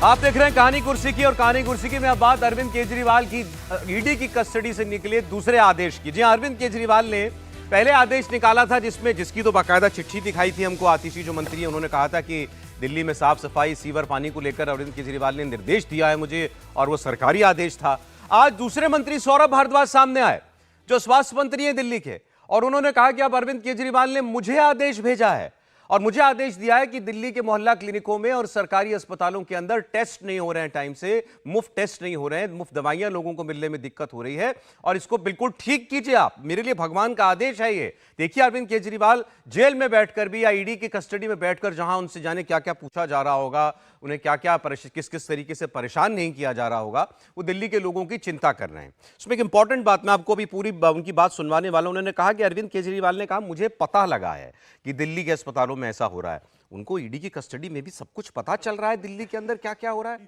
आप देख रहे हैं कहानी कुर्सी की, और कहानी कुर्सी की में अब बात अरविंद केजरीवाल की ईडी की कस्टडी से निकले दूसरे आदेश की। जी अरविंद केजरीवाल ने पहले आदेश निकाला था जिसकी तो बाकायदा चिट्ठी दिखाई थी हमको। आतिशी जो मंत्री है उन्होंने कहा था कि दिल्ली में साफ सफाई, सीवर पानी को लेकर अरविंद केजरीवाल ने निर्देश दिया है मुझे, और वो सरकारी आदेश था। आज दूसरे मंत्री सौरभ भारद्वाज सामने आए जो स्वास्थ्य मंत्री है दिल्ली के, और उन्होंने कहा कि अब अरविंद केजरीवाल ने मुझे आदेश भेजा है और मुझे आदेश दिया है कि दिल्ली के मोहल्ला क्लिनिकों में और सरकारी अस्पतालों के अंदर टेस्ट नहीं हो रहे हैं, टाइम से मुफ्त टेस्ट नहीं हो रहे हैं, मुफ्त दवाइयां लोगों को मिलने में दिक्कत हो रही है, और इसको बिल्कुल ठीक कीजिए आप। मेरे लिए भगवान का आदेश है ये। देखिए अरविंद केजरीवाल जेल में बैठकर भी या ईडी की कस्टडी में बैठकर जहां उनसे जाने क्या क्या पूछा जा रहा होगा, उन्हें क्या क्या किस किस तरीके से परेशान नहीं किया जा रहा होगा, वो दिल्ली के लोगों की चिंता कर रहे हैं। इसमें एक इंपॉर्टेंट बात मैं आपको अभी पूरी उनकी बात सुनवाने वाला हूं। उन्होंने कहा कि अरविंद केजरीवाल ने कहा मुझे पता लगा है कि दिल्ली के अस्पतालों में ऐसा हो रहा है। उनको ईडी की कस्टडी में भी सब कुछ पता चल रहा है दिल्ली के अंदर क्या क्या हो रहा है,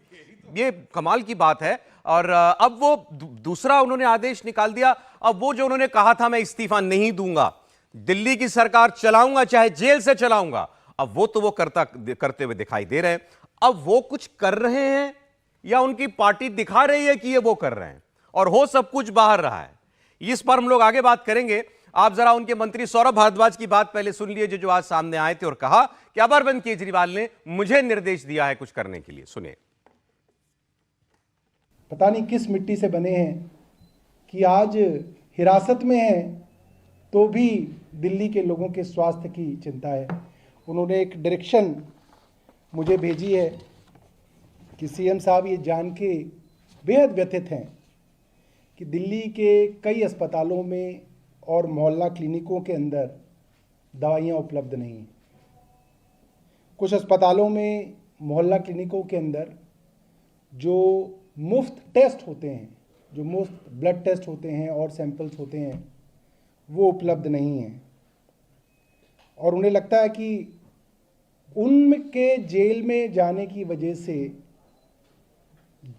ये कमाल की बात है। और अब वो दूसरा उन्होंने आदेश निकाल दिया। अब वो जो उन्होंने कहा था मैं इस्तीफा नहीं दूंगा, दिल्ली की सरकार चलाऊंगा, चाहे जेल से चलाऊंगा, अब वो तो वो करते हुए दिखाई दे रहे हैं। अब वो कुछ कर रहे हैं या उनकी पार्टी दिखा रही है कि ये वो कर रहे हैं, और हो सब कुछ बाहर रहा है, इस पर हम लोग आगे बात करेंगे। आप जरा उनके मंत्री सौरभ भारद्वाज की बात पहले सुन लीजिए जो आज सामने आए थे और कहा कि अब अरविंद केजरीवाल ने मुझे निर्देश दिया है कुछ करने के लिए। सुनिए। पता नहीं किस मिट्टी से बने हैं कि आज हिरासत में हैं तो भी दिल्ली के लोगों के स्वास्थ्य की चिंता है। उन्होंने एक डायरेक्शन मुझे भेजी है कि सीएम साहब ये जान के बेहद व्यथित हैं कि दिल्ली के कई अस्पतालों में और मोहल्ला क्लिनिकों के अंदर दवाइयाँ उपलब्ध नहीं हैं। कुछ अस्पतालों में, मोहल्ला क्लिनिकों के अंदर जो मुफ्त टेस्ट होते हैं, जो मुफ्त ब्लड टेस्ट होते हैं और सैंपल्स होते हैं, वो उपलब्ध नहीं हैं। और उन्हें लगता है कि उनके जेल में जाने की वजह से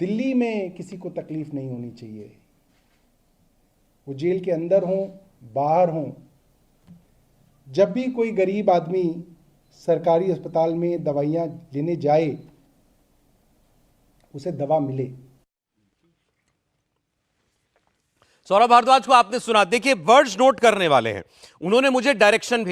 दिल्ली में किसी को तकलीफ नहीं होनी चाहिए। वो जेल के अंदर हों, बाहर हों, जब भी कोई गरीब आदमी सरकारी अस्पताल में दवाइयाँ लेने जाए उसे दवा मिले। सौरभ भारद्वाज को आपने सुना। देखिए वर्ड्स नोट करने वाले हैं। उन्होंने मुझे डायरेक्शन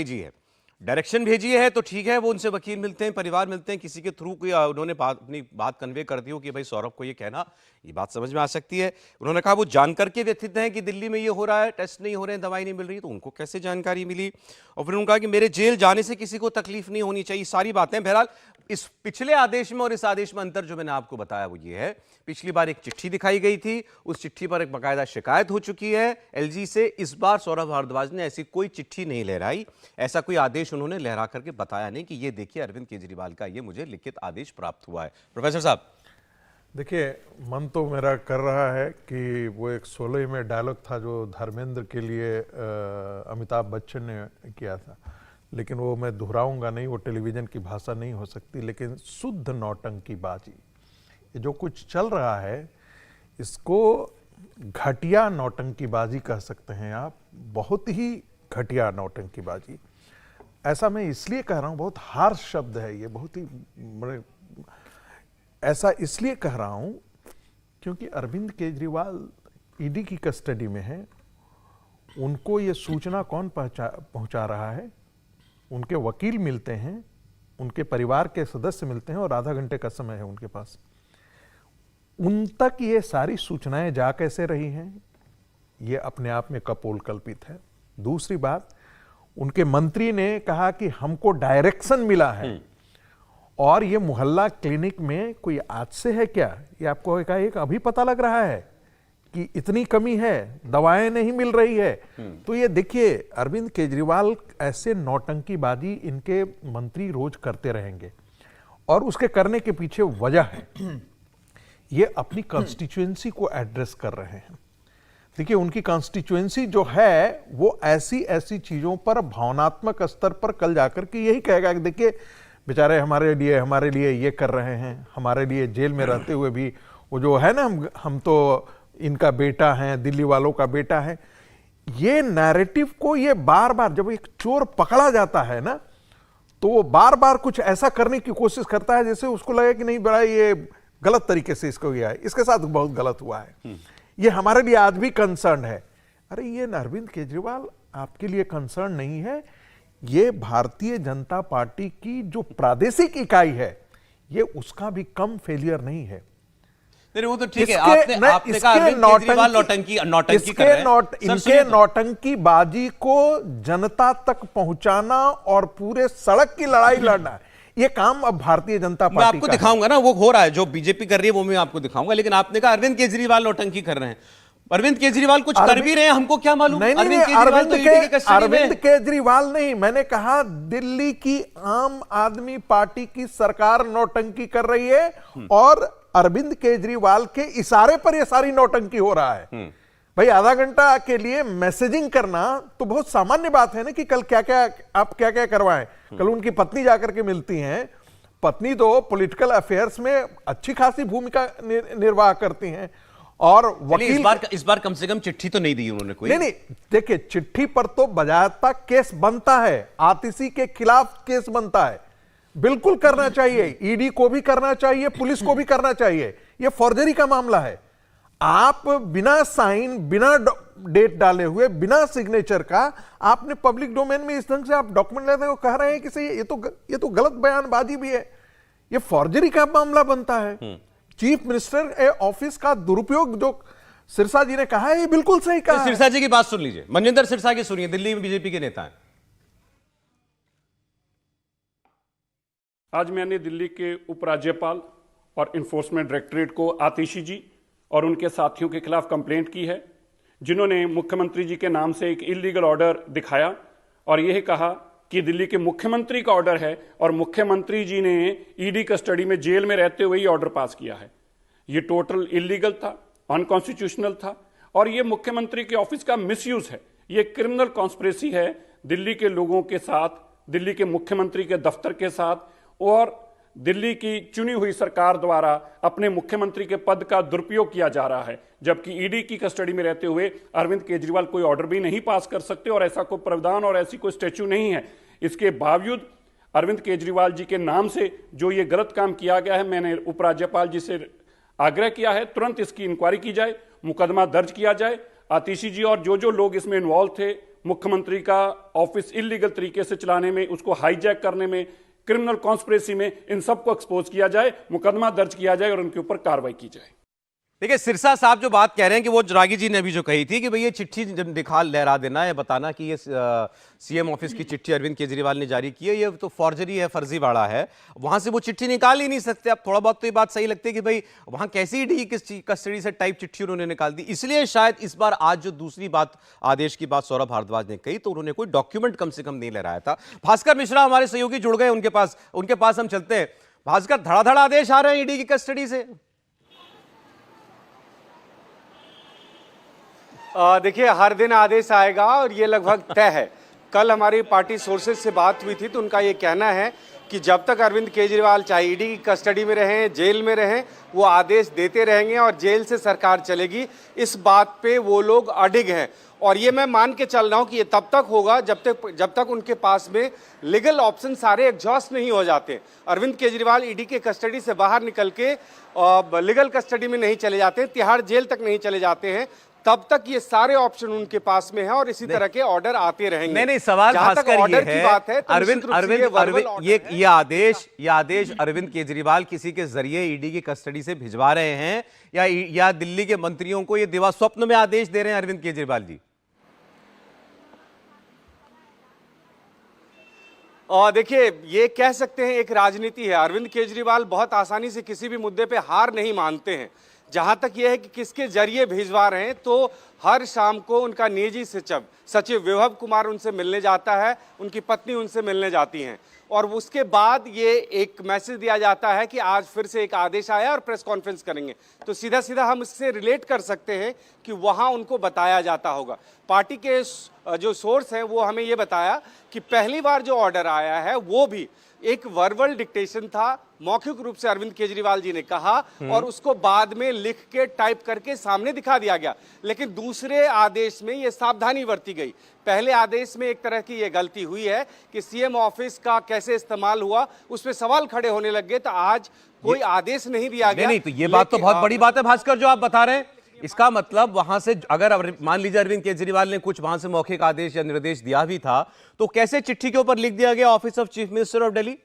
भेजी है तो ठीक है, वो उनसे वकील मिलते हैं, परिवार मिलते हैं, किसी के थ्रू कोई उन्होंने अपनी बात कन्वे कर दी हो कि भाई सौरभ को ये कहना, ये बात समझ में आ सकती है। उन्होंने कहा वो जानकर के व्यथित हैं कि दिल्ली में ये हो रहा है, टेस्ट नहीं हो रहे हैं, दवाई नहीं मिल रही, तो उनको कैसे जानकारी मिली। और फिर उन्होंने कहा कि मेरे जेल जाने से किसी को तकलीफ नहीं होनी चाहिए। सारी बातें बहरहाल इस पिछले आदेश में और इस आदेश में अंतर जो मैंने आपको बताया वो ये है, पिछली बार एक चिट्ठी दिखाई गई थी, उस चिट्ठी पर एक बाकायदा शिकायत हो चुकी है एलजी से। इस बार सौरभ भारद्वाज ने ऐसी कोई चिट्ठी नहीं लहराई, ऐसा कोई आदेश उन्होंने लहरा करके बताया नहीं कि ये देखिए अरविंद केजरीवाल का ये मुझे लिखित आदेश प्राप्त हुआ है। प्रोफेसर साहब देखिए, मन तो मेरा कर रहा है कि वो एक 16 में डायलॉग था जो धर्मेंद्र के लिए अमिताभ बच्चन ने किया था, लेकिन वो मैं दोहराऊंगा नहीं, वो टेलीविजन की भाषा नहीं हो सकती। लेकिन शुद्ध नौटंकीबाजी, ये जो कुछ चल रहा है इसको घटिया नौटंकीबाजी कह सकते हैं आप, बहुत ही घटिया नौटंकीबाजी। ऐसा मैं इसलिए कह रहा हूँ, बहुत हार्श शब्द है ये, बहुत ही ऐसा इसलिए कह रहा हूँ क्योंकि अरविंद केजरीवाल ईडी की कस्टडी में है। उनको ये सूचना कौन पहुंचा रहा है? उनके वकील मिलते हैं, उनके परिवार के सदस्य मिलते हैं, और आधा घंटे का समय है उनके पास। उन तक ये सारी सूचनाएं जा कैसे रही हैं, ये अपने आप में कपोल कल्पित है। दूसरी बात, उनके मंत्री ने कहा कि हमको डायरेक्शन मिला है, और ये मोहल्ला क्लिनिक में कोई आज से है क्या? ये आपको एक अभी पता लग रहा है कि इतनी कमी है, दवाएं नहीं मिल रही है। तो ये देखिए, अरविंद केजरीवाल ऐसे नौटंकीबाजी इनके मंत्री रोज करते रहेंगे, और उसके करने के पीछे वजह है, ये अपनी कॉन्स्टिट्यूएंसी को एड्रेस कर रहे हैं। देखिए, उनकी कॉन्स्टिट्यूएंसी जो है वो ऐसी ऐसी चीजों पर भावनात्मक स्तर पर कल जाकर के यही कहेगा कि देखिए बेचारे हमारे लिए ये कर रहे हैं, हमारे लिए जेल में रहते हुए भी वो जो है ना, हम तो इनका बेटा है, दिल्ली वालों का बेटा है। ये नैरेटिव को ये बार बार, जब एक चोर पकड़ा जाता है ना, तो वो बार बार कुछ ऐसा करने की कोशिश करता है जैसे उसको लगे कि नहीं बड़ा ये गलत तरीके से इसको किया है, इसके साथ बहुत गलत हुआ है। ये हमारे लिए आज भी कंसर्न है। अरे ये अरविंद केजरीवाल आपके लिए कंसर्न नहीं है, ये भारतीय जनता पार्टी की जो प्रादेशिक इकाई है, ये उसका भी कम फेलियर नहीं है। नहीं वो तो ठीक है, आपने कहा अरविंद केजरीवाल नौटंकी कर रहे हैं। इनके नौटंकी बाजी को जनता तक पहुंचाना और पूरे सड़क की लड़ाई लड़ना है, ये काम अब भारतीय जनता पार्टी मैं आपको दिखाऊंगा ना, वो हो रहा है जो बीजेपी कर रही है वो मैं आपको दिखाऊंगा। लेकिन आपने कहा अरविंद केजरीवाल नौटंकी कर रहे हैं। अरविंद केजरीवाल कुछ कर भी रहे हैं, हमको क्या मालूम। नहीं, अरविंद केजरीवाल नहीं, मैंने कहा दिल्ली की आम आदमी पार्टी की सरकार नौटंकी कर रही है और अरविंद केजरीवाल के इशारे पर यह सारी नौटंकी हो रहा है। भाई आधा घंटा के लिए मैसेजिंग करना तो बहुत सामान्य बात है ना, कि कल क्या क्या आप क्या क्या करवाएं। कल उनकी पत्नी जाकर के मिलती हैं, पत्नी तो पॉलिटिकल अफेयर्स में अच्छी खासी भूमिका निर्वाह करती हैं। और वकील इस बार कम से कम चिट्ठी तो नहीं दी उन्होंने कोई। नहीं, देखिए चिट्ठी पर तो बजायता केस बनता है, आतिशी के खिलाफ केस बनता है, बिल्कुल करना चाहिए। ईडी को भी करना चाहिए, पुलिस को भी करना चाहिए। यह फॉर्जरी का मामला है। आप बिना साइन, बिना डेट डाले हुए, बिना सिग्नेचर का आपने पब्लिक डोमेन में इस ढंग से आप डॉक्यूमेंट लेते हो, कह रहे हैं कि सही, ये तो गलत बयानबाजी भी है, ये फॉर्जरी का मामला बनता है। चीफ मिनिस्टर ऑफिस का दुरुपयोग जो सिरसा जी ने कहा है, ये बिल्कुल सही कहा है। सिरसा जी की बात सुन लीजिए, मनजिंदर सिरसा की सुनिए, दिल्ली में बीजेपी के नेता हैं। आज मैंने दिल्ली के उपराज्यपाल और इन्फोर्समेंट डायरेक्टरेट को आतिशी जी और उनके साथियों के खिलाफ कंप्लेंट की है, जिन्होंने मुख्यमंत्री जी के नाम से एक इलीगल ऑर्डर दिखाया और यह कहा कि दिल्ली के मुख्यमंत्री का ऑर्डर है और मुख्यमंत्री जी ने ईडी कस्टडी में जेल में रहते हुए ही ऑर्डर पास किया है। ये टोटल इलीगल था, अनकॉन्स्टिट्यूशनल था और ये मुख्यमंत्री के ऑफिस का मिसयूज है। ये क्रिमिनल कॉन्स्पिरेसी है दिल्ली के लोगों के साथ, दिल्ली के मुख्यमंत्री के दफ्तर के साथ और दिल्ली की चुनी हुई सरकार द्वारा अपने मुख्यमंत्री के पद का दुरुपयोग किया जा रहा है। जबकि ईडी की कस्टडी में रहते हुए अरविंद केजरीवाल कोई ऑर्डर भी नहीं पास कर सकते और ऐसा कोई प्रावधान और ऐसी कोई स्टैच्यू नहीं है। इसके बावजूद अरविंद केजरीवाल जी के नाम से जो ये गलत काम किया गया है, मैंने उपराज्यपाल जी से आग्रह किया है तुरंत इसकी इंक्वायरी की जाए, मुकदमा दर्ज किया जाए। आतिशी जी और जो लोग इसमें इन्वॉल्व थे, मुख्यमंत्री का ऑफिस इलीगल तरीके से चलाने में, उसको हाईजैक करने में, क्रिमिनल कॉन्स्पिरेसी में, इन सबको एक्सपोज किया जाए, मुकदमा दर्ज किया जाए और उनके ऊपर कार्रवाई की जाए। देखिए सिरसा साहब जो बात कह रहे हैं कि वो रागी जी ने अभी जो कही थी कि भाई ये चिट्ठी दिखा लहरा देना है, बताना कि ये सीएम ऑफिस की चिट्ठी अरविंद केजरीवाल ने जारी की है, ये तो फॉर्जरी है, फर्जीवाड़ा है, वहां से वो चिट्ठी निकाल ही नहीं सकते। अब थोड़ा बहुत तो ये बात सही लगती है कि भाई वहां कैसी डी कस्टडी से टाइप चिट्ठी उन्होंने निकाल दी। इसलिए शायद इस बार आज जो दूसरी बात आदेश की बात सौरभ भारद्वाज ने कही, तो उन्होंने कोई डॉक्यूमेंट कम से कम नहीं लहराया था। भास्कर मिश्रा हमारे सहयोगी जुड़ गए, उनके पास हम चलते हैं। भास्कर, धड़ाधड़ आदेश आ रहे हैं ईडी की कस्टडी से। देखिए हर दिन आदेश आएगा और ये लगभग तय है। कल हमारी पार्टी सोर्सेज से बात हुई थी तो उनका ये कहना है कि जब तक अरविंद केजरीवाल चाहे ईडी की कस्टडी में रहें, जेल में रहें, वो आदेश देते रहेंगे और जेल से सरकार चलेगी। इस बात पे वो लोग अडिग हैं और ये मैं मान के चल रहा हूँ कि ये तब तक होगा जब तक उनके पास में लीगल ऑप्शन सारे एग्जॉस्ट नहीं हो जाते। अरविंद केजरीवाल ईडी के कस्टडी से बाहर निकल के लीगल कस्टडी में नहीं चले जाते, तिहाड़ जेल तक नहीं चले जाते हैं, तब तक ये सारे ऑप्शन उनके पास में है और इसी तरह के ऑर्डर आते रहेंगे। नहीं, सवाल भास्कर ये है, बात है तो अरविंद ये आदेश अरविंद केजरीवाल किसी के जरिए ईडी की कस्टडी से भिजवा रहे हैं या दिल्ली के मंत्रियों को ये दिवा स्वप्न में आदेश दे रहे हैं अरविंद केजरीवाल जी? और देखिए ये कह सकते हैं एक राजनीति है। अरविंद केजरीवाल बहुत आसानी से किसी भी मुद्दे पे हार नहीं मानते हैं। जहां तक यह है कि किसके जरिए भिजवा रहे हैं, तो हर शाम को उनका निजी सचिव विभव कुमार उनसे मिलने जाता है, उनकी पत्नी उनसे मिलने जाती हैं और उसके बाद ये एक मैसेज दिया जाता है कि आज फिर से एक आदेश आया और प्रेस कॉन्फ्रेंस करेंगे। तो सीधा सीधा हम इससे रिलेट कर सकते हैं कि वहां उनको बताया जाता होगा। पार्टी के जो सोर्स हैं वो हमें ये बताया कि पहली बार जो ऑर्डर आया है वो भी एक वर्बल डिक्टेशन था, मौखिक रूप से अरविंद केजरीवाल जी ने कहा और उसको बाद में लिख के टाइप करके सामने दिखा दिया गया। लेकिन दूसरे आदेश में ये सावधानी बरती गई। पहले आदेश में एक तरह की ये गलती हुई है कि सीएम ऑफिस का कैसे इस्तेमाल हुआ उस पर सवाल खड़े होने लग गए, तो आज कोई आदेश नहीं दिया गया। नहीं, तो ये बात तो बहुत बड़ी बात है भास्कर जो आप बता रहे हैं। इसका मतलब वहां से अगर मान लीजिए अरविंद केजरीवाल ने कुछ वहां से मौखिक आदेश या निर्देश दिया भी था, तो कैसे चिट्ठी के ऊपर लिख दिया गया office of chief minister of Delhi?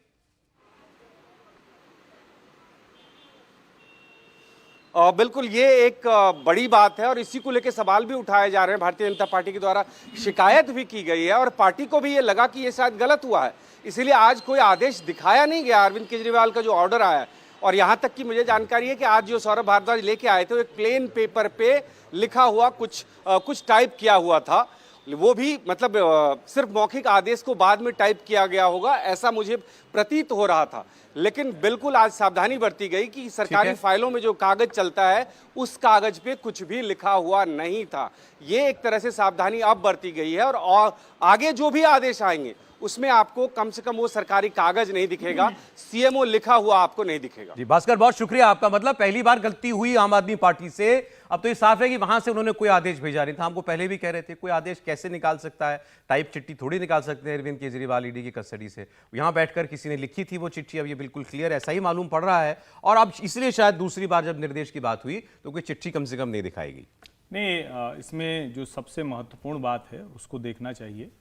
बिल्कुल, ये एक बड़ी बात है और इसी को लेकर सवाल भी उठाए जा रहे हैं। भारतीय जनता पार्टी के द्वारा शिकायत भी की गई है और पार्टी को भी ये लगा कि ये शायद गलत हुआ है, इसीलिए आज कोई आदेश दिखाया नहीं गया। अरविंद केजरीवाल का जो ऑर्डर आया है, और यहां तक कि मुझे जानकारी है कि आज जो सौरभ भारद्वाज लेके आए थे वो एक प्लेन पेपर पे लिखा हुआ कुछ टाइप किया हुआ था, वो भी मतलब सिर्फ मौखिक आदेश को बाद में टाइप किया गया होगा ऐसा मुझे प्रतीत हो रहा था। लेकिन बिल्कुल आज सावधानी बरती गई कि सरकारी फाइलों में जो कागज चलता है उस कागज पे कुछ भी लिखा हुआ नहीं था। ये एक तरह से सावधानी अब बरती गई है और आगे जो भी आदेश आएंगे उसमें आपको कम से कम वो सरकारी कागज नहीं दिखेगा, सीएमओ लिखा हुआ आपको नहीं दिखेगा। जी भास्कर, बहुत शुक्रिया आपका। मतलब पहली बार गलती हुई आम आदमी पार्टी से। अब तो ये साफ है कि वहां से उन्होंने कोई आदेश भेजा नहीं था। हमको पहले भी कह रहे थे कोई आदेश कैसे निकाल सकता है, टाइप चिट्ठी थोड़ी निकाल सकते हैं अरविंद केजरीवाल ईडी की कस्टडी से। यहां बैठकर किसी ने लिखी थी वो चिट्ठी, अब ये बिल्कुल क्लियर ऐसा ही मालूम पड़ रहा है। और अब इसलिए शायद दूसरी बार जब निर्देश की बात हुई तो कोई चिट्ठी कम से कम नहीं दिखाएगी। नहीं, इसमें जो सबसे महत्वपूर्ण बात है उसको देखना चाहिए।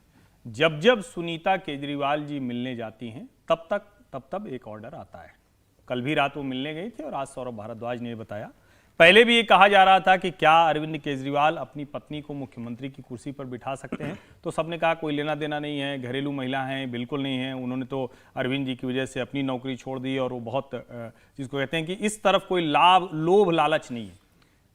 जब जब सुनीता केजरीवाल जी मिलने जाती हैं तब एक ऑर्डर आता है। कल भी रात वो मिलने गई थी और आज सौरभ भारद्वाज ने बताया। पहले भी ये कहा जा रहा था कि क्या अरविंद केजरीवाल अपनी पत्नी को मुख्यमंत्री की कुर्सी पर बिठा सकते हैं, तो सबने कहा कोई लेना देना नहीं है, घरेलू महिला हैं, बिल्कुल नहीं है। उन्होंने तो अरविंद जी की वजह से अपनी नौकरी छोड़ दी और वो बहुत जिसको कहते हैं कि इस तरफ कोई लोभ लालच नहीं है।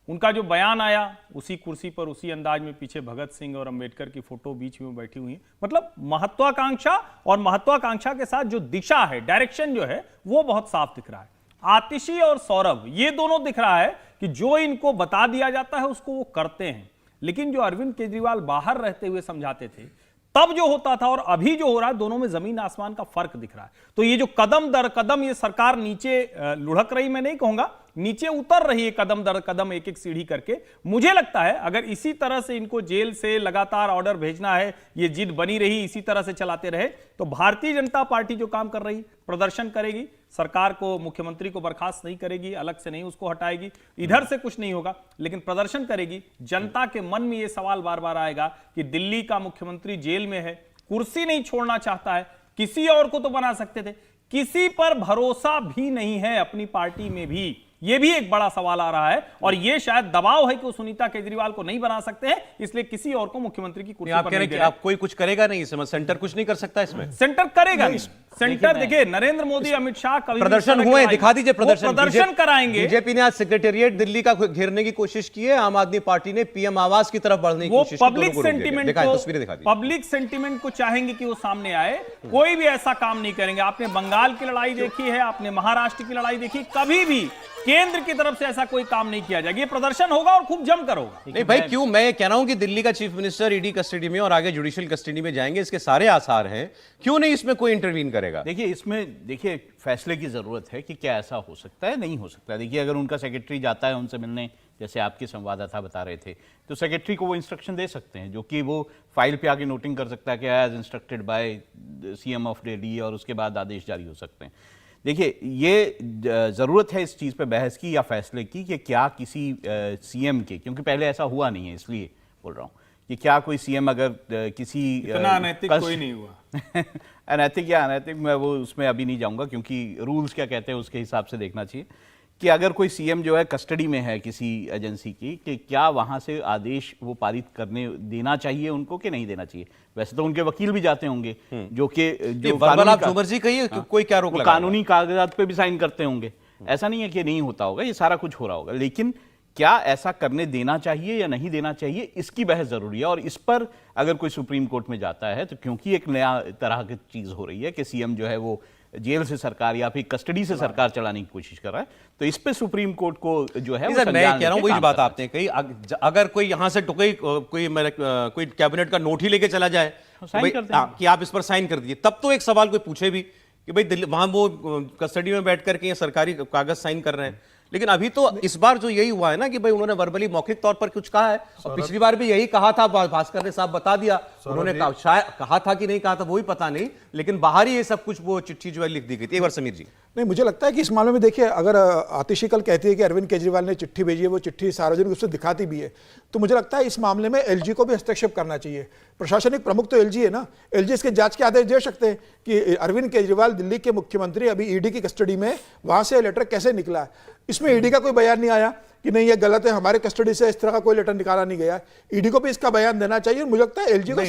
उनका जो बयान आया उसी कुर्सी पर उसी अंदाज में पीछे भगत सिंह और अंबेडकर की फोटो बीच में बैठी हुई है। मतलब महत्वाकांक्षा, और महत्वाकांक्षा के साथ जो दिशा है, डायरेक्शन जो है वो बहुत साफ दिख रहा है। आतिशी और सौरभ ये दोनों दिख रहा है कि जो इनको बता दिया जाता है उसको वो करते हैं। लेकिन जो अरविंद केजरीवाल बाहर रहते हुए समझाते थे तब जो होता था और अभी जो हो रहा है, दोनों में जमीन आसमान का फर्क दिख रहा है। तो ये जो कदम दर कदम ये सरकार नीचे लुढ़क रही, मैं नहीं कहूंगा, नीचे उतर रही है कदम दर कदम एक एक सीढ़ी करके। मुझे लगता है अगर इसी तरह से इनको जेल से लगातार ऑर्डर भेजना है, ये जिद बनी रही, इसी तरह से चलाते रहे, तो भारतीय जनता पार्टी जो काम कर रही, प्रदर्शन करेगी, सरकार को, मुख्यमंत्री को बर्खास्त नहीं करेगी, अलग से नहीं उसको हटाएगी, इधर से कुछ नहीं होगा, लेकिन प्रदर्शन करेगी। जनता के मन में यह सवाल बार बार आएगा कि दिल्ली का मुख्यमंत्री जेल में है, कुर्सी नहीं छोड़ना चाहता है, किसी और को तो बना सकते थे, किसी पर भरोसा भी नहीं है अपनी पार्टी में भी। ये भी एक बड़ा सवाल आ रहा है और ये शायद दबाव है कि वो सुनीता केजरीवाल को नहीं बना सकते हैं, इसलिए किसी और को मुख्यमंत्री की कुर्सी पर नहीं दे रहे। आप कोई कुछ करेगा नहीं इसमें, सेंटर कुछ नहीं कर सकता इसमें, सेंटर करेगा नहीं। सेंटर देखिए, नरेंद्र मोदी, अमित शाह कभी प्रदर्शन हुए, दिखा दीजिए प्रदर्शन कराएंगे। बीजेपी ने आज सेक्रेटेरिएट दिल्ली का घेरने की कोशिश की है, आम आदमी पार्टी ने पीएम आवास की तरफ बढ़ने की कोशिश की। पब्लिक सेंटिमेंट को चाहेंगे कि वो सामने आए, कोई भी ऐसा काम नहीं करेंगे। आपने बंगाल की लड़ाई देखी है, आपने महाराष्ट्र की लड़ाई देखी, कभी भी केंद्र की तरफ से ऐसा कोई काम नहीं किया जाएगा। ये प्रदर्शन होगा और खूब जमकर होगा। नहीं भाई, क्यों? मैं कह रहा हूं कि दिल्ली का चीफ मिनिस्टर ईडी कस्टडी में और आगे जुडिशियल कस्टडी में जाएंगे, इसके सारे आसार हैं, क्यों नहीं इसमें कोई इंटरवीन करेगा? देखिए, इसमें देखिए फैसले की जरूरत है कि क्या ऐसा हो सकता है, नहीं हो सकता। देखिए, अगर उनका सेक्रेटरी जाता है उनसे मिलने, जैसे आपके संवाददाता बता रहे थे, तो सेक्रेटरी को वो इंस्ट्रक्शन दे सकते हैं, जो कि वो फाइल पे आके नोटिंग कर सकता है कि as instructed by CM of Delhi, और उसके बाद आदेश जारी हो सकते हैं। देखिए, ये ज़रूरत है इस चीज़ पे बहस की या फैसले की कि क्या किसी सीएम के, क्योंकि पहले ऐसा हुआ नहीं है, इसलिए बोल रहा हूँ कि क्या कोई सीएम अगर किसी अनैतिक कोई नहीं हुआ अनैतिक या अनैतिक, मैं वो उसमें अभी नहीं जाऊंगा, क्योंकि रूल्स क्या कहते हैं उसके हिसाब से देखना चाहिए कि अगर कोई सीएम जो है कस्टडी में है किसी एजेंसी की, कि क्या वहां से आदेश वो पारित करने देना चाहिए उनको कि नहीं देना चाहिए। वैसे तो उनके वकील भी जाते होंगे जो कि कोई क्या रोक लगा, कानूनी कागजात पे भी साइन करते होंगे, ऐसा नहीं है कि नहीं होता होगा, ये सारा कुछ हो रहा होगा। लेकिन क्या ऐसा करने देना चाहिए या नहीं देना चाहिए, इसकी बहस जरूरी है। और इस पर अगर कोई सुप्रीम कोर्ट में जाता है तो क्योंकि एक नया तरह की चीज हो रही है कि सीएम जो है वो जेल से सरकार या फिर कस्टडी से सरकार चलाने की कोशिश कर रहा है, तो इस पे सुप्रीम कोर्ट को जो है मैं कह रहा हूं, वही बात आपने कही, अगर कोई यहां से कोई कैबिनेट का नोट ही लेके चला जाए कि आप इस पर साइन कर दीजिए, तब तो एक सवाल कोई पूछे भी कि भाई दिल्ली वहां वो कस्टडी में बैठ करके ये सरकारी कागज साइन कर रहे हैं। लेकिन अभी तो इस बार जो यही हुआ है ना कि भाई उन्होंने वर्बली मौखिक तौर पर कुछ कहा है, और पिछली बार भी यही कहा था, भास्कर ने साहब बता दिया, उन्होंने शायद कहा था कि नहीं कहा था वो भी पता नहीं, लेकिन बाहर ही ये सब कुछ वो चिट्ठी जो है लिख दी गई थी। एक बार समीर जी। नहीं, मुझे लगता है कि इस मामले में देखिए, अगर आतिशी कल कहती है कि अरविंद केजरीवाल ने चिट्ठी भेजी है, वो चिट्ठी सार्वजनिक रूप से दिखाती भी है, तो मुझे लगता है इस मामले में एलजी को भी हस्तक्षेप करना चाहिए। प्रशासनिक प्रमुख तो एलजी है ना, एलजी इसके जांच के आदेश दे सकते हैं कि अरविंद केजरीवाल दिल्ली के मुख्यमंत्री अभी ईडी की कस्टडी में, वहां से लेटर कैसे निकला है। इसमें ईडी का कोई बयान नहीं आया कि नहीं ये गलत है, हमारे कस्टडी से इस तरह का कोई लेटर निकाला नहीं गया। ईडी को भी इसका बयान देना चाहिए। मुझे लगता है एलजी को,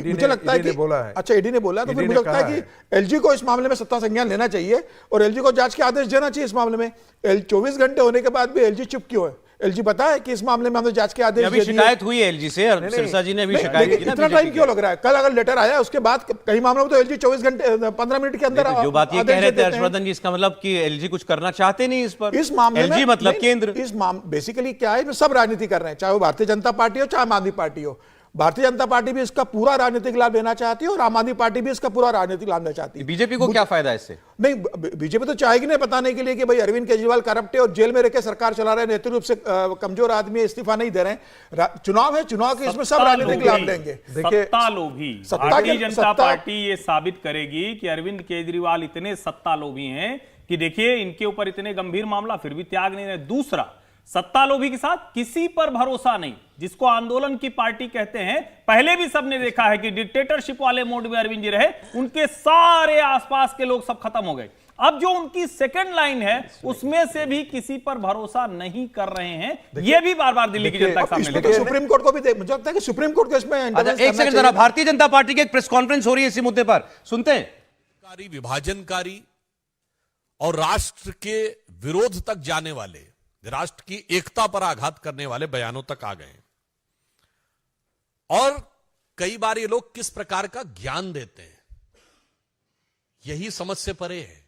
मुझे लगता है कि बोला है, अच्छा ईडी ने बोला, तो फिर मुझे लगता है कि एलजी को इस मामले में सत्ता संज्ञान लेना चाहिए और एलजी को जांच के आदेश देना चाहिए इस मामले में। 24 घंटे होने के बाद भी एलजी चुप क्यों है? एलजी पता है कि इस मामले में हमने जांच के आदेश अभी शिकायत हुई है एलजी से, और सिरसा जी ने भी शिकायत की ना। इतना टाइम क्यों लग रहा है? कल अगर लेटर आया उसके बाद कई मामलों में तो एलजी 24 घंटे 15 मिनट के अंदर जो बात ये कह रहे थे हर्षवर्धन जी, इसका मतलब कि एलजी कुछ करना चाहते नहीं इस पर। इस मामले एलजी मतलब केंद्र। इस बेसिकली क्या है, सब राजनीति कर रहे हैं, चाहे वो भारतीय जनता पार्टी हो चाहे आम आदमी पार्टी हो। भारतीय जनता पार्टी भी इसका पूरा राजनीतिक लाभ लेना चाहती है और आम आदमी पार्टी भी इसका पूरा राजनीतिक लाभ लेना चाहती है। बीजेपी को क्या फायदा है इससे? नहीं, बीजेपी तो चाहेगी नहीं बताने के लिए कि भाई अरविंद केजरीवाल करप्ट है और जेल में रहकर सरकार चला रहे हैं, नैतिक रूप से कमजोर आदमी इस्तीफा नहीं दे रहे हैं। चुनाव है, चुनाव के इसमें सब राजनीतिक लाभ लेंगे। सत्ता लोभी, भारतीय जनता पार्टी ये साबित करेगी कि अरविंद केजरीवाल इतने सत्ता लोभी हैं कि देखिए इनके ऊपर इतने गंभीर मामला फिर भी त्याग नहीं रहे। दूसरा, सत्ता लोभी के साथ किसी पर भरोसा नहीं, जिसको आंदोलन की पार्टी कहते हैं। पहले भी सबने देखा है कि डिक्टेटरशिप वाले मोड में अरविंद जी रहे, उनके सारे आसपास के लोग सब खत्म हो गए। अब जो उनकी सेकंड लाइन है उसमें से भी किसी पर भरोसा नहीं कर रहे हैं। ये भी बार बार दिल्ली की जनता के सामने तो सुप्रीम कोर्ट को भी मुझे लगता है कि सुप्रीम कोर्ट को इसमें एक सेकंड जरा, भारतीय जनता पार्टी की एक प्रेस कॉन्फ्रेंस हो रही है इसी मुद्दे पर, सुनते हैं। विभाजनकारी और राष्ट्र के विरोध तक जाने वाले, राष्ट्र की एकता पर आघात करने वाले बयानों तक आ गए। और कई बार ये लोग किस प्रकार का ज्ञान देते हैं, यही समझ से परे है।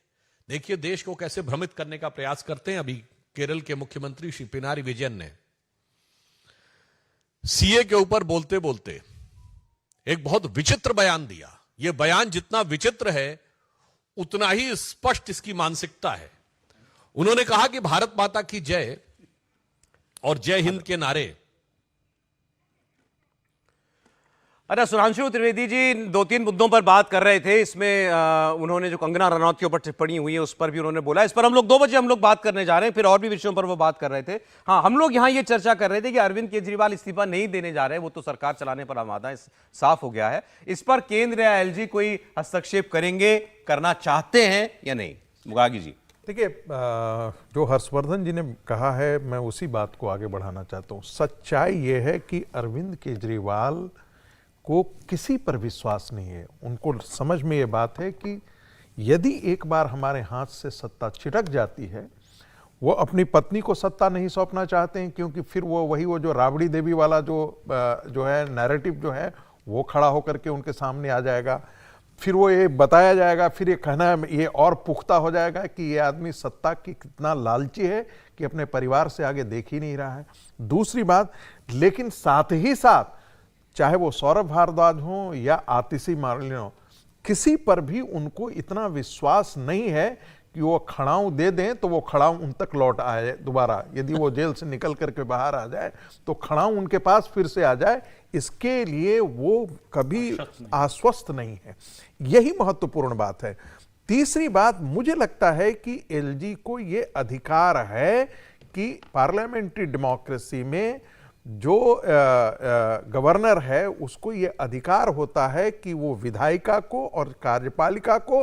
देखिए देश को कैसे भ्रमित करने का प्रयास करते हैं। अभी केरल के मुख्यमंत्री श्री पिनारी विजयन ने सीए के ऊपर बोलते बोलते एक बहुत विचित्र बयान दिया। यह बयान जितना विचित्र है उतना ही स्पष्ट इसकी मानसिकता है। उन्होंने कहा कि भारत माता की जय और जय हिंद के नारे। अरे सुधांशु त्रिवेदी जी 2-3 मुद्दों पर बात कर रहे थे। इसमें उन्होंने जो कंगना रनौत के ऊपर टिप्पणी हुई है उस पर भी उन्होंने बोला। इस पर हम लोग 2 बजे हम लोग बात करने जा रहे हैं, फिर और भी विषयों पर वो बात कर रहे थे। हाँ, हम लोग यहाँ ये चर्चा कर रहे थे कि अरविंद केजरीवाल इस्तीफा नहीं देने जा रहे हैं, वो तो सरकार चलाने पर आमादा है, साफ हो गया है। इस पर केंद्र या एलजी कोई हस्तक्षेप करेंगे, करना चाहते हैं या नहीं? मुगागी जी। देखिए, जो हर्षवर्धन जी ने कहा है मैं उसी बात को आगे बढ़ाना चाहता हूँ। सच्चाई ये है कि अरविंद केजरीवाल को किसी पर विश्वास नहीं है। उनको समझ में ये बात है कि यदि एक बार हमारे हाथ से सत्ता छिटक जाती है, वो अपनी पत्नी को सत्ता नहीं सौंपना चाहते हैं, क्योंकि फिर वो जो राबड़ी देवी वाला जो है नैरेटिव जो है वो खड़ा होकर के उनके सामने आ जाएगा। फिर वो ये बताया जाएगा, फिर ये कहना ये और पुख्ता हो जाएगा कि ये आदमी सत्ता की कितना लालची है कि अपने परिवार से आगे देख ही नहीं रहा है। दूसरी बात, लेकिन साथ ही साथ चाहे वो सौरभ भारद्वाज हो या आतिशी मार्लेना हो, किसी पर भी उनको इतना विश्वास नहीं है कि वो खड़ाऊ दे दें तो वो खड़ाऊ उन तक लौट आए दोबारा। यदि वो जेल से निकल करके बाहर आ जाए तो खड़ाऊ उनके पास फिर से आ जाए, इसके लिए वो कभी आश्वस्त नहीं है। यही महत्वपूर्ण बात है। तीसरी बात, मुझे लगता है कि एलजी को ये अधिकार है कि पार्लियामेंट्री डेमोक्रेसी में जो गवर्नर है उसको ये अधिकार होता है कि वो विधायिका को और कार्यपालिका को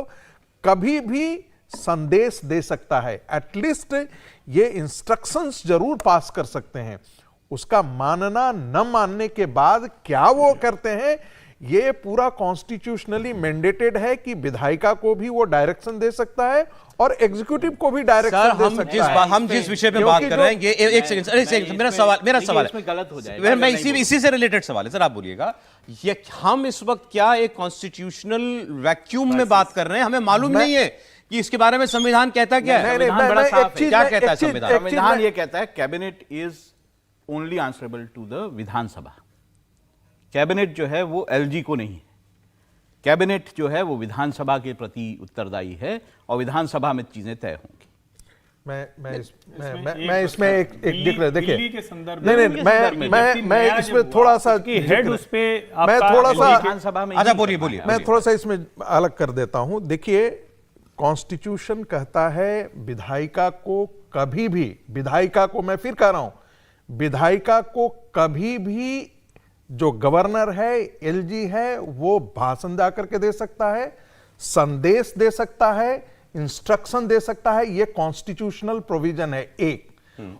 कभी भी संदेश दे सकता है। एटलीस्ट ये इंस्ट्रक्शंस जरूर पास कर सकते हैं। उसका मानना न मानने के बाद क्या वो करते हैं, ये पूरा कॉन्स्टिट्यूशनली मैंडेटेड है कि विधायिका को भी वो डायरेक्शन दे सकता है और एग्जीक्यूटिव को भी डायरेक्शन दे सकता है। हम जिस विषय पे बात कर रहे हैं, ये एक सेकंड, मेरा सवाल है, गलत हो जाएगा। मैं इसी से रिलेटेड सवाल है सर, आप बोलिएगा। ये हम इस वक्त क्या एक कॉन्स्टिट्यूशनल वैक्यूम में बात कर रहे हैं? हमें मालूम नहीं है कि इसके बारे में संविधान कहता क्या है। संविधान बड़ा साफ है। क्या कहता है संविधान? संविधान ये कहता है cabinet is only answerable to the Vidhan Sabha. Cabinet जो है वो एलजी को नहीं, कैबिनेट जो है वो विधानसभा के प्रति उत्तरदायी है और विधानसभा में चीजें तय होंगी। मैं इसमें एक देखिए दिल्ली के संदर्भ में, नहीं मैं इसमें थोड़ा सा हेड उस पे मैं थोड़ा सा विधानसभा में अच्छा बोलिए मैं थोड़ा सा इसमें अलग कर देता हूं। देखिए, कॉन्स्टिट्यूशन कहता है विधायिका को कभी भी, विधायिका को मैं फिर कह रहा हूं, विधायिका को कभी भी जो गवर्नर है, एलजी है, वो भाषण जा करके दे सकता है, संदेश दे सकता है, इंस्ट्रक्शन दे सकता है। ये कॉन्स्टिट्यूशनल प्रोविजन है एक।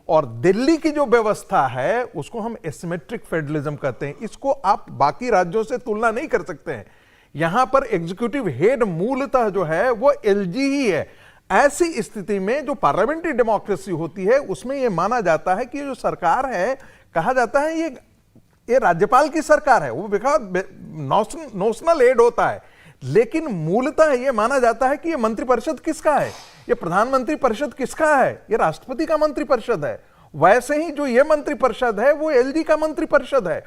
और दिल्ली की जो व्यवस्था है उसको हम एसिमेट्रिक फेडरलिज्म कहते हैं। इसको आप बाकी राज्यों से तुलना नहीं कर सकते हैं। यहां पर एग्जीक्यूटिव हेड मूलतः जो है वो एलजी ही है। ऐसी स्थिति में जो पार्लियामेंट्री डेमोक्रेसी होती है उसमें यह माना जाता है कि जो सरकार है, कहा जाता है ये राज्यपाल की सरकार है, वो नोशनल हेड होता है, लेकिन मूलतः यह माना जाता है कि यह मंत्रिपरिषद किसका है, यह प्रधानमंत्री परिषद किसका है, यह राष्ट्रपति का मंत्रिपरिषद है। वैसे ही जो यह मंत्रिपरिषद है वो एलजी का मंत्रिपरिषद है।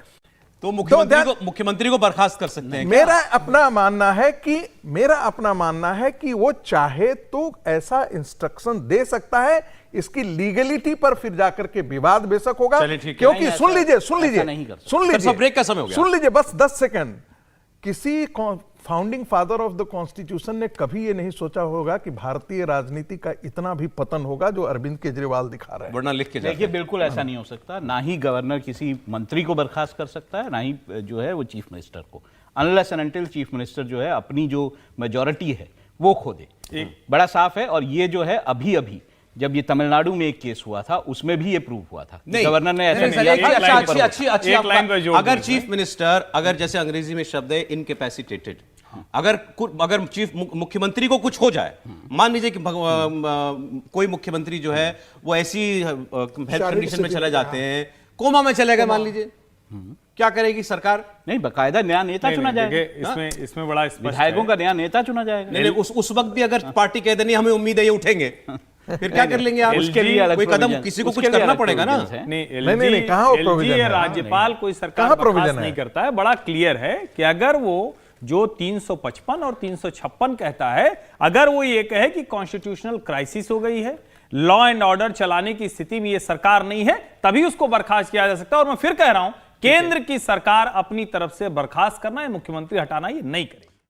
तो मुख्यमंत्री को बर्खास्त कर सकते हैं। मेरा अपना मानना है कि वो चाहे तो ऐसा इंस्ट्रक्शन दे सकता है। इसकी लीगलिटी पर फिर जाकर के विवाद बेशक होगा, क्योंकि सुन लीजिए ब्रेक का समय हो गया, सुन लीजिए बस 10 सेकंड। किसी founding father of the constitution ने कभी ये नहीं सोचा होगा कि भारतीय राजनीति का इतना भी पतन होगा जो अरविंद केजरीवाल दिखा रहे हैं। वरना लिख के देखिए, बिल्कुल ऐसा नहीं हो सकता। ना ही गवर्नर किसी मंत्री को बर्खास्त कर सकता है, ना ही जो है वो चीफ मिनिस्टर को, unless and until chief minister जो है अपनी जो मेजॉरिटी है वो खो दे। बड़ा साफ है। और ये जो है अभी जब ये तमिलनाडु में एक केस हुआ था उसमें भी ये प्रूव हुआ था। गवर्नर ने अच्छी अगर चीफ मिनिस्टर, अगर जैसे अंग्रेजी में शब्द है इनकैपेसिटेटेड, अगर चीफ मुख्यमंत्री को कुछ हो जाए, मान लीजिए कि कोई मुख्यमंत्री जो है वो ऐसी हेल्थ कंडीशन में चले जाते हैं, कोमा में चले गए मान लीजिए, क्या करेगी सरकार? नहीं, बकायदा नया नेता चुना जाएगा। इसमें बड़ा विधायकों का नया नेता चुना जाएगा। नहीं, उस वक्त भी अगर पार्टी कह देनी हमें उम्मीद है ये उठेंगे, फिर क्या कर लेंगे आप? उसके लिए अलग कोई कदम किसी को कुछ करना पड़ेगा ना। नहीं, कहां प्रोविजन है? राज्यपाल कोई सरकार बर्खास्त नहीं करता है। बड़ा क्लियर है कि अगर वो जो 355 और 356 कहता है, अगर वो ये कहे कि कॉन्स्टिट्यूशनल क्राइसिस हो गई है, लॉ एंड ऑर्डर चलाने की स्थिति में ये सरकार नहीं है, तभी उसको बर्खास्त किया जा सकता है। और मैं फिर कह रहा हूं, केंद्र की सरकार अपनी तरफ से बर्खास्त करना है, मुख्यमंत्री हटाना ये नहीं करे।